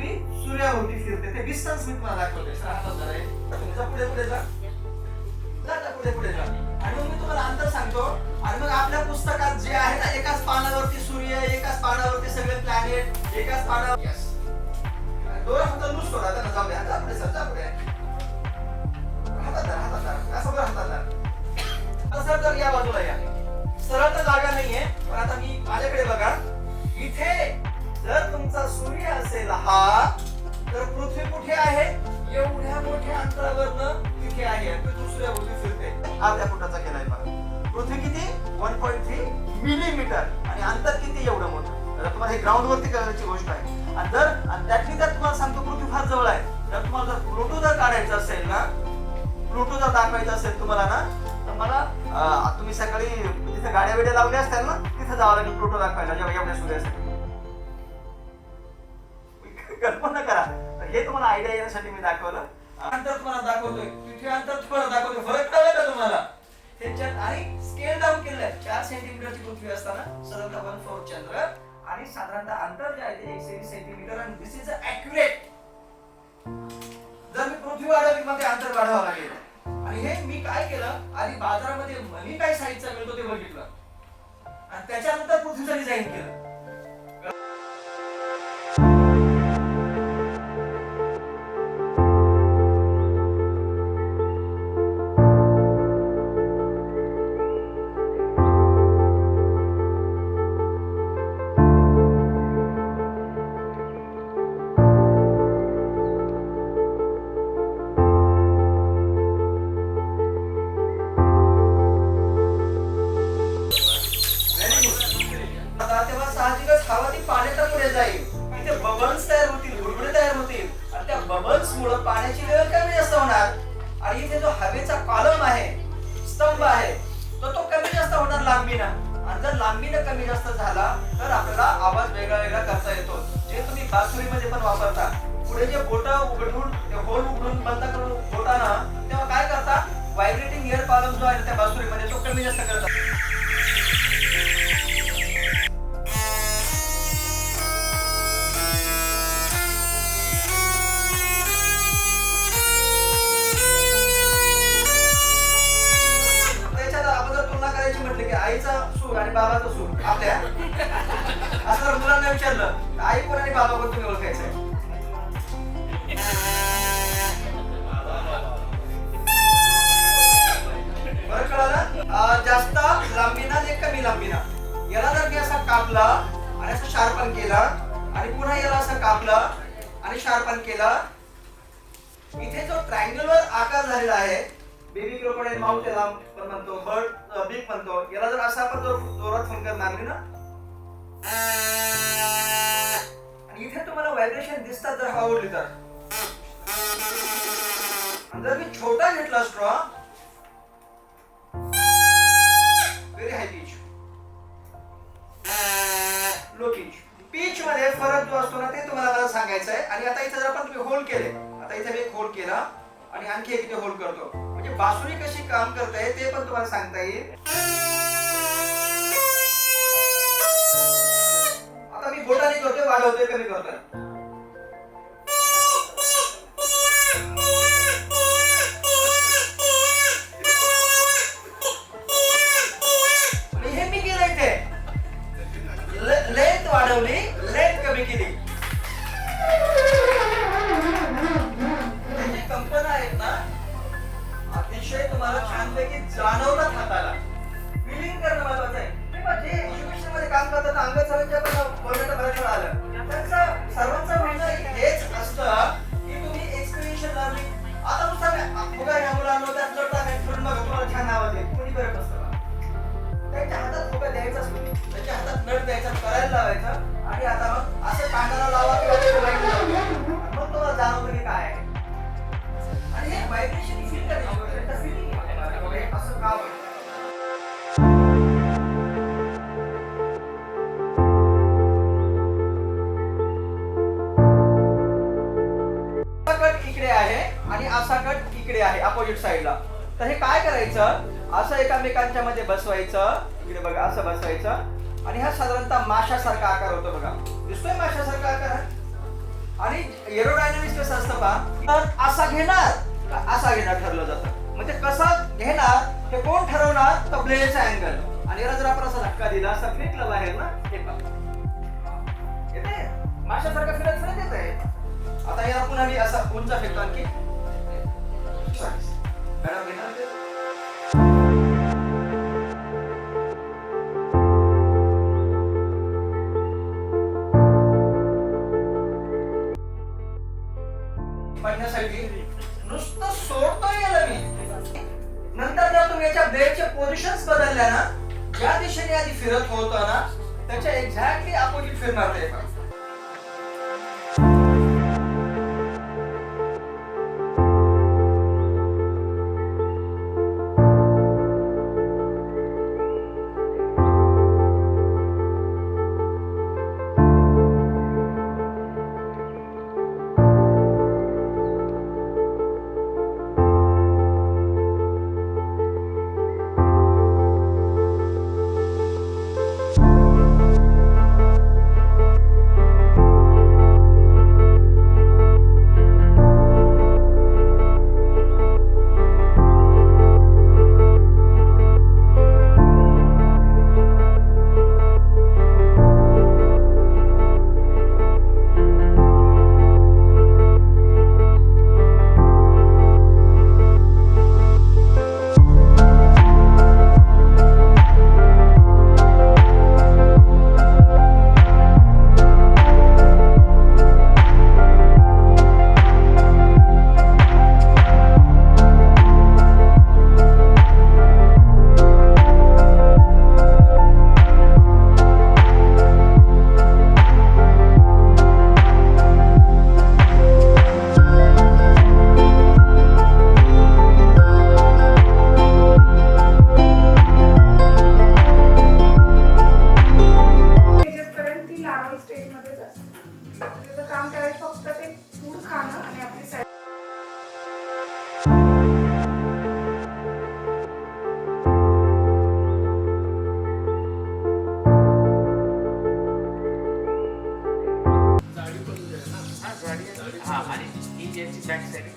पृथ्वी सूर्याभोवती फिरते. ते डिस्टन्स मी तुम्हाला दाखवते. तुम्ही जा पुढे पुढे जा पुढे पुढे जा आणि मग मी तुम्हाला अंतर सांगतो. आणि मग आपल्या पुस्तकात जे आहे ना, एकाच पानावरती सूर्य, एकाच पानावरती सगळे प्लॅनेट, एकाच पानावर डोळा फक्त लूज करा. त्यांना जाऊ द्या. जा पुढे सर, जा पुढे. हातात असं बरं हातात सर. तर या बाजूला या. सरळ तर जागा नाहीये, पण आता मी माझ्याकडे बघा. इथे जर तुमचा सूर्य असेल हा, तर पृथ्वी कुठे आहे? एवढ्या मोठ्या अंतरावरनं तिथे आहे. पृथ्वी सूर्याभोवती फिरते. अर्ध्या फुटाचा केलाय बघा. पृथ्वी किती? 1.3 मिलीमीटर. आणि अंतर किती? एवढं मोठं. तर तुम्हाला हे ग्राउंड वरती करण्याची गोष्ट आहे. आणि त्यातली तर तुम्हाला सांगतो, पृथ्वी फार जवळ आहे. तर तुम्हाला जर प्लुटो जर काढायचं असेल ना, प्लुटो जर दाखवायचं असेल तुम्हाला ना, तर मला तुम्ही सकाळी तिथे गाड्या बिड्या लावल्या असतील ना, तिथे जावं लागेल प्लुटो दाखवायला. जेव्हा एवढ्या सूर्यासाठी कल्पना करा. तर हे तुम्हाला आयडिया येण्यासाठी मी दाखवलं. अंतर तुम्हाला दाखवतोय, तिथे अंतर तुम्हाला दाखवतोय. फरक कळलं का तुम्हाला? त्याच्यात आणि स्केल डाऊन केलंय. 4 सेंटीमीटरची पृथ्वी असताना साधारणतः 1/4 चंद्र आणि साधारणतः अंतर जे आहे ते 120 सेंटीमीटर. आणि दिस इज ॲक्युरेट. जर मी पृथ्वी वाढवली मग ते अंतर वाढवावं लागेल. आणि हे मी काय केलं, आधी बाजारामध्ये मनी काय साईजचा मिळतो ते बघितलं आणि त्याच्यानंतर पृथ्वीचं डिझाईन केलं. पाण्याची लेवल कमी जास्त होणार आणि इथे जो हवेचा कॉलम आहे, स्तंभ आहे, तो कमी जास्त होणार लांबीनं. आणि जर लांबीनं कमी जास्त झाला तर आपल्याला आवाज वेगळा वेगळा करता येतो. जे तुम्ही बासुरीमध्ये पण वापरता. पुढे जे बोटं उघडून ते होल उघडून बंद करून बोटाना, तेव्हा काय करता, व्हायब्रेटिंग एअर कॉलम जो आहे त्या बासुरीमध्ये तो कमी जास्त करता. आईचा सूर आणि बाबाचा सूर आपल्या असं मुलांना विचारलं, आई कोण आणि बाबा कोण तुम्ही ओळखायचंय? बरं कळालं? जास्त लांबीना आणि कमी लांबीना. याला जर मी असा कापला आणि असं शार्पन केला आणि पुन्हा याला असं कापलं आणि शार्पन केला, इथे जो ट्रायंग्युलर आकार झालेला आहे, बेबी क्रोकोडाईल माउथ याला पण म्हणतो, बर्ड बीक म्हणतो. याला जर असा आपण जोरात फंकर मारली ना, आणि इथे तुम्हाला व्हायब्रेशन दिसतात जर हवा उडली तर. जर मी छोटा घेतला straw, very high pitch, low pitch. Pitch मध्ये फरक जो असतो ना, ते तुम्हाला मला सांगायचं आहे. आणि आता इथे जर आपण तुम्ही होल्ड केले, आता इथे मी एक होल्ड केला आणि आणखी एक इथे होल्ड करतो, म्हणजे बासुरी कशी काम करते ते पण तुम्हाला सांगता येईल. आता मी बोटाने करतोय, वाढवतोय, कमी करतोय. आणि हे मी केलं इथे. लेंथ वाढवली, लेंथ कमी केली. कंपन आहेत ना, अतिशय तुम्हाला छानपैकी जाणवतात हाताला. फिलिंग करणं महत्वाचं आहे. जे एज्युकेशन मध्ये काम करतात, अंगचलनच्या पण बोलण्याचं बऱ्याच वेळा आलं, त्यांचं सर्वांचं म्हणणं हेच असतं की तुम्ही एक्सपिरियन्शियल लर्निंग. आता नुसतं बघा ह्या मुलांना त्यात जोडता नाही, बघा तुम्हाला छान आवाज आहे, कोणी करत असतं का? त्यांच्या हातात फोका द्यायचाच नाही, त्यांच्या हातात नट द्यायचा, करायला लावायचं. आणि आता मग असं कानाला लावा किंवा लाईट लावा, मग तुम्हाला जाणवतं की काय आहे. आणि हे व्हायब्रेशन फील करायचं, फीलिंग असं का होतं. कट इकडे आहे आणि असा कट इकडे आहे अपोजिट साइडला. तर हे काय करायचं, असं एकामेकांच्या मध्ये बसवायचं. इकडे बघा असं बसवायचं आणि हा साधारणतः माशासारखा आकार होतो बघा. दिसतोय माशासारखा आकार. आणि एरोडायनामिक्स कसं असतं पहा, तर असा घेणार का असा घेणार ठरलं जातं. म्हणजे कसं घेणार हे कोण ठरवणार, तर ब्लेडचा अँगल. आणि याला जर आपण असा धक्का दिला, असा फेकला बाहेर ना, हे पहा येते माशासारखं फिरत फिरत येत आहे. आता याला पुन्हा मी असा उंच फेकतो आणखी. मॅडम घेणार ते. पडण्यासाठी नुसतं सोडतोय याला मी. नंतर जर तुम्ही याच्या ब्लेडच्या पोझिशन्स बदलल्या ना, ज्या दिशेने आधी फिरत होता ना त्याच्या एक्झॅक्टली अपोजिट फिरणार ते. काम करायचं फक्त ते फूड खाणं आणि आपली साईड. आणि ही याची बॅक साईड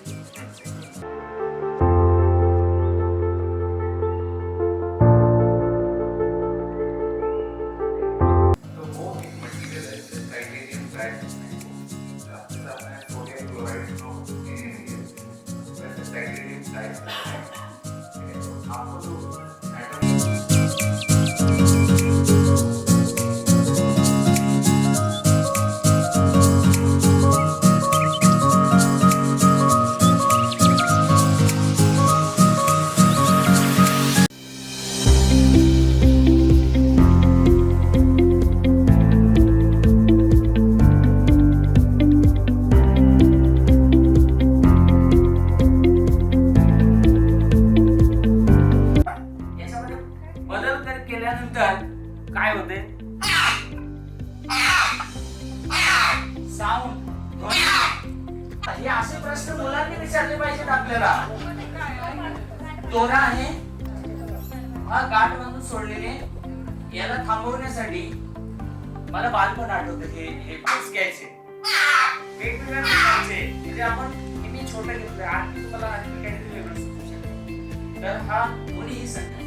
केल्यानंतर काय होते, साऊंड. हे असे प्रश्न मुलांनी विचारले पाहिजेत आपल्याला. तोरा आहे हा गाठ बांधून सोडलेले, याला थांबवण्यासाठी मला बालपण आठवतं. हे पाच घ्यायचे वेगवेगळ्या प्रकारचे, जे आपण किती छोटे घेतले आणि तुम्हाला आणखी काहीतरी वेगळं सुचू शकतं. तर हा दोन्ही संख्या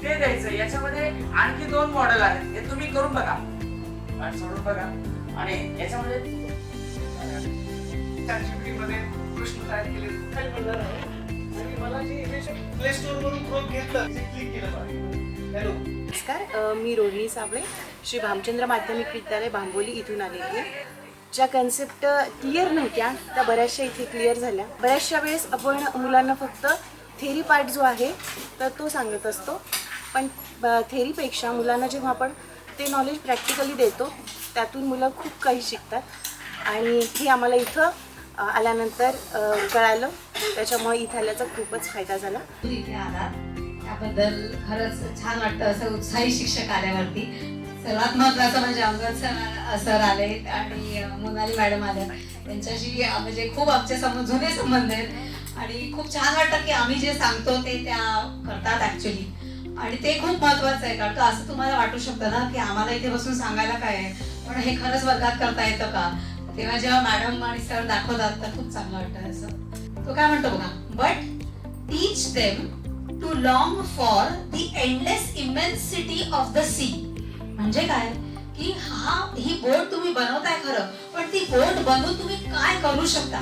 ते द्यायचं. याच्यामध्ये आणखी 2 मॉडेल आहेत, हे तुम्ही करून बघा आणि सोडून बघा. आणि याच्यामध्ये मध्ये प्रश्न तयार केले काय बनणार आहे. आणि मला जे इमेज प्ले स्टोर वरून क्रोप घेतलं, ते क्लिक केलं पाहिजे. हॅलो नमस्कार, मी रोहिणी साबळे, श्री भामचंद्र माध्यमिक विद्यालय भांबोली इथून आलेली आहे. ज्या कन्सेप्ट क्लिअर नव्हत्या त्या बऱ्याचशा इथे क्लिअर झाल्या. बऱ्याचशा वेळेस आपण मुलांना फक्त थेरी पार्ट जो आहे तर तो सांगत असतो, पण थेरीपेक्षा मुलांना जेव्हा आपण ते नॉलेज प्रॅक्टिकली देतो त्यातून मुलं खूप काही शिकतात. आणि हे आम्हाला इथं आल्यानंतर कळालं, त्याच्यामुळे इथं आल्याचा खूपच फायदा झाला. इथे आलात त्याबद्दल खरंच छान वाटतं. असं उत्साही शिक्षक आल्यावरती सर्वात महत्त्वाचं म्हणजे अंगद सर आले आणि मोनाली मॅडम आल्या. त्यांच्याशी म्हणजे खूप आमचे जुने संबंध आहेत आणि खूप छान वाटतं की आम्ही जे सांगतो ते त्या करतात ॲक्च्युली. आणि ते खूप महत्त्वाचं आहे, कारण का असं तुम्हाला वाटू शकतं ना की आम्हाला इथे बसून सांगायला काय आहे, पण हे खरंच वर्गात करता येतं का. तेव्हा जेव्हा मॅडम आणि सर दाखवतात तर खूप चांगलं वाटतं असं. तो काय म्हणतो बघा, but teach them to long for the endless immensity of the sea. म्हणजे काय की ही बोट तुम्ही बनवताय खरं, पण ती बोट बनवून तुम्ही काय करू शकता,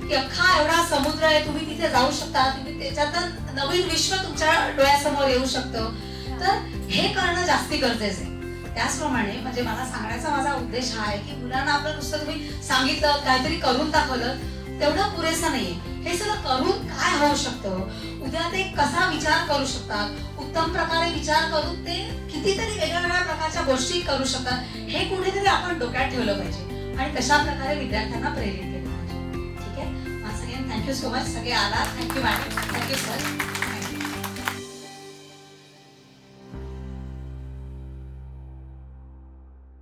की अख्खा एवढा समुद्र आहे, तुम्ही तिथे जाऊ शकता, तुम्ही त्याच्यात नवीन विश्व तुमच्या डोळ्यासमोर येऊ शकतं. तर हे करणं जास्ती गरजेचं आहे. त्याचप्रमाणे म्हणजे मला सांगण्याचा माझा उद्देश हा आहे की मुलांना आपलं नुसतं तुम्ही सांगितलं काहीतरी करून दाखवलं तेवढं पुरेसं नाहीये. हे सगळं करून काय होऊ शकतं, उद्या ते कसा विचार करू शकतात, उत्तम प्रकारे विचार करून ते कितीतरी वेगवेगळ्या प्रकारच्या गोष्टी करू शकतात, हे कुठेतरी आपण डोक्यात ठेवलं पाहिजे आणि तशा प्रकारे विद्यार्थ्यांना प्रेरित केलं पाहिजे. ठीक आहे, सगळ्यांना थँक्यू सो मच. सगळे आलात. Thank you madam, thank you sir.